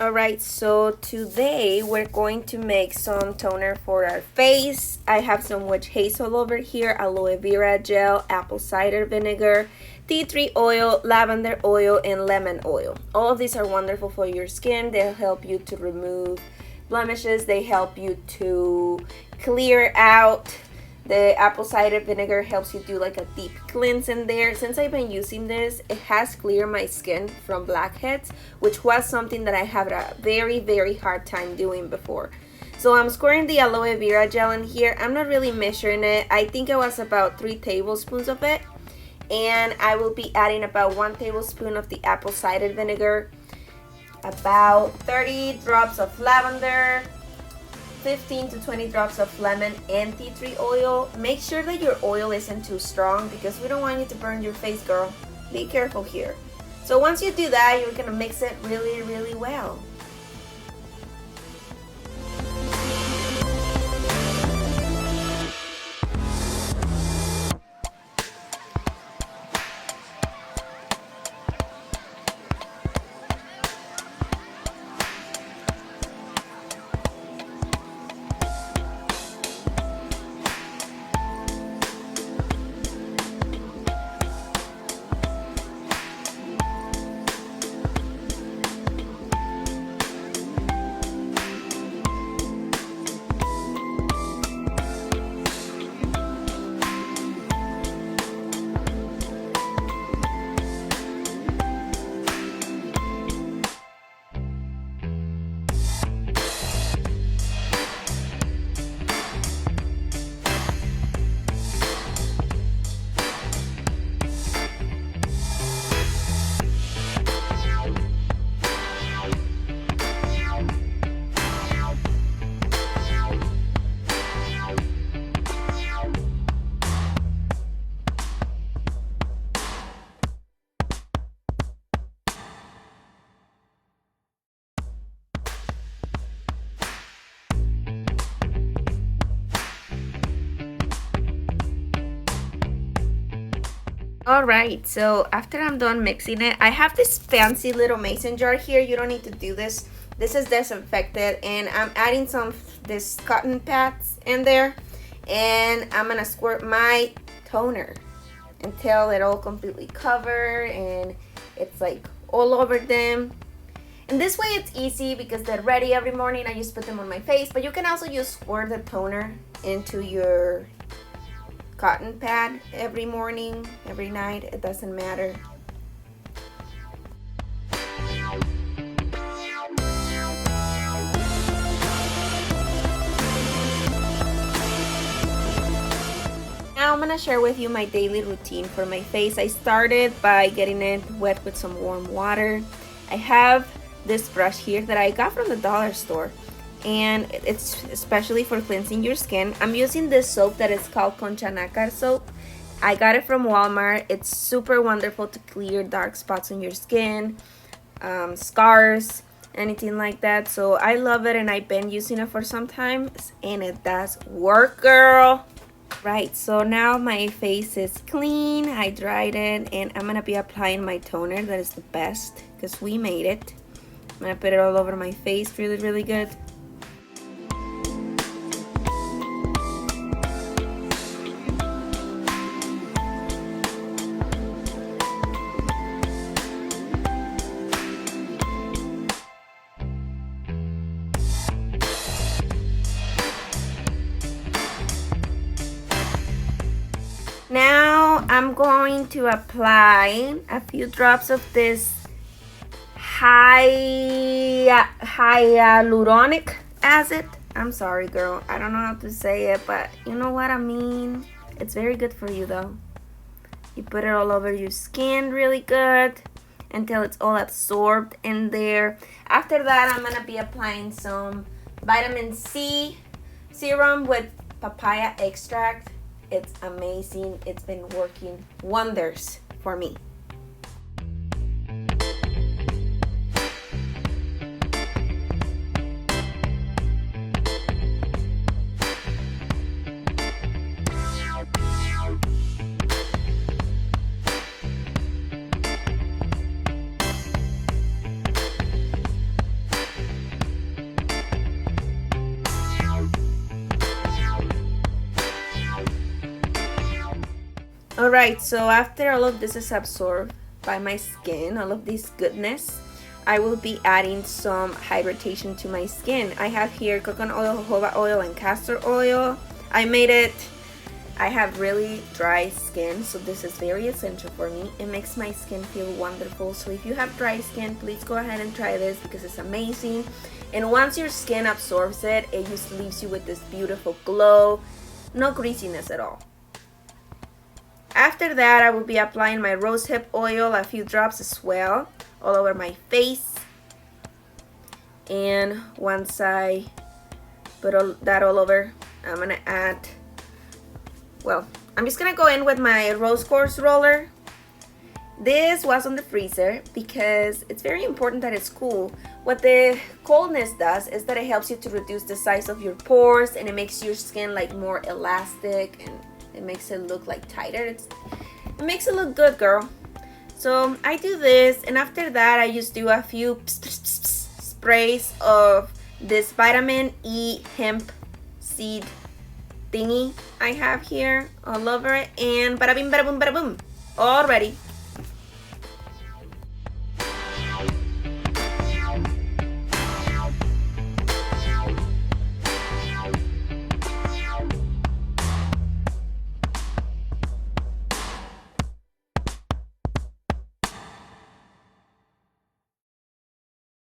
Alright, so today we're going to make some toner for our face. I have some witch hazel over here, aloe vera gel, apple cider vinegar, tea tree oil, lavender oil, and lemon oil. All of these are wonderful for your skin. They'll help you to remove blemishes. They help you to clear out. The apple cider vinegar helps you do like a deep cleanse in there. Since I've been using this, it has cleared my skin from blackheads, which was something that I had a very hard time doing before. So I'm squirting the aloe vera gel in here. I'm not really measuring it. I think it was about 3 tablespoons of it. And I will be adding about 1 tablespoon of the apple cider vinegar, about 30 drops of lavender, 15 to 20 drops of lemon and tea tree oil. Make sure that your oil isn't too strong because we don't want you to burn your face, girl. Be careful here. So once you do that, you're gonna mix it really well. Alright, so after I'm done mixing it, I have this fancy little mason jar here. You don't need to do this. This is disinfected, and I'm adding some of this cotton pads in there, and I'm gonna squirt my toner until it all completely covered and it's like all over them. And this way it's easy because they're ready every morning. I just put them on my face, but you can also just squirt the toner into your cotton pad every morning, every night, it doesn't matter. Now I'm gonna share with you my daily routine for my face. I started by getting it wet with some warm water. I have this brush here that I got from the dollar store, and it's especially for cleansing your skin. I'm using this soap that is called Concha Nácar soap. I got it from Walmart. It's super wonderful to clear dark spots on your skin, scars, anything like that. So I love it, and I've been using it for some time, and it does work, girl. Right, so now my face is clean. I dried it, and I'm gonna be applying my toner. That is the best because we made it. I'm gonna put it all over my face really good. Now I'm going to apply a few drops of this hyaluronic acid. I'm sorry, girl. I don't know how to say it, but you know what I mean. It's very good for you, though. You put it all over your skin really good until it's all absorbed in there. After that, I'm gonna be applying some vitamin C serum with papaya extract. It's amazing. It's been working wonders for me. Alright, so after all of this is absorbed by my skin, all of this goodness, I will be adding some hydration to my skin. I have here coconut oil, jojoba oil, and castor oil. I have really dry skin, so this is very essential for me. It makes my skin feel wonderful. So if you have dry skin, please go ahead and try this because it's amazing. And once your skin absorbs it, it just leaves you with this beautiful glow, no greasiness at all. After that, I will be applying my rosehip oil, a few drops as well, all over my face. And once I put that all over, I'm gonna add, I'm just gonna go in with my rose quartz roller. This was on the freezer because it's very important that it's cool. What the coldness does is that it helps you to reduce the size of your pores, and it makes your skin like more elastic, and it makes it look like tighter. It makes it look good, girl. So I do this, and after that I just do a few sprays of this vitamin E hemp seed thingy I have here all over it, and bada bing bada boom bada boom, all ready.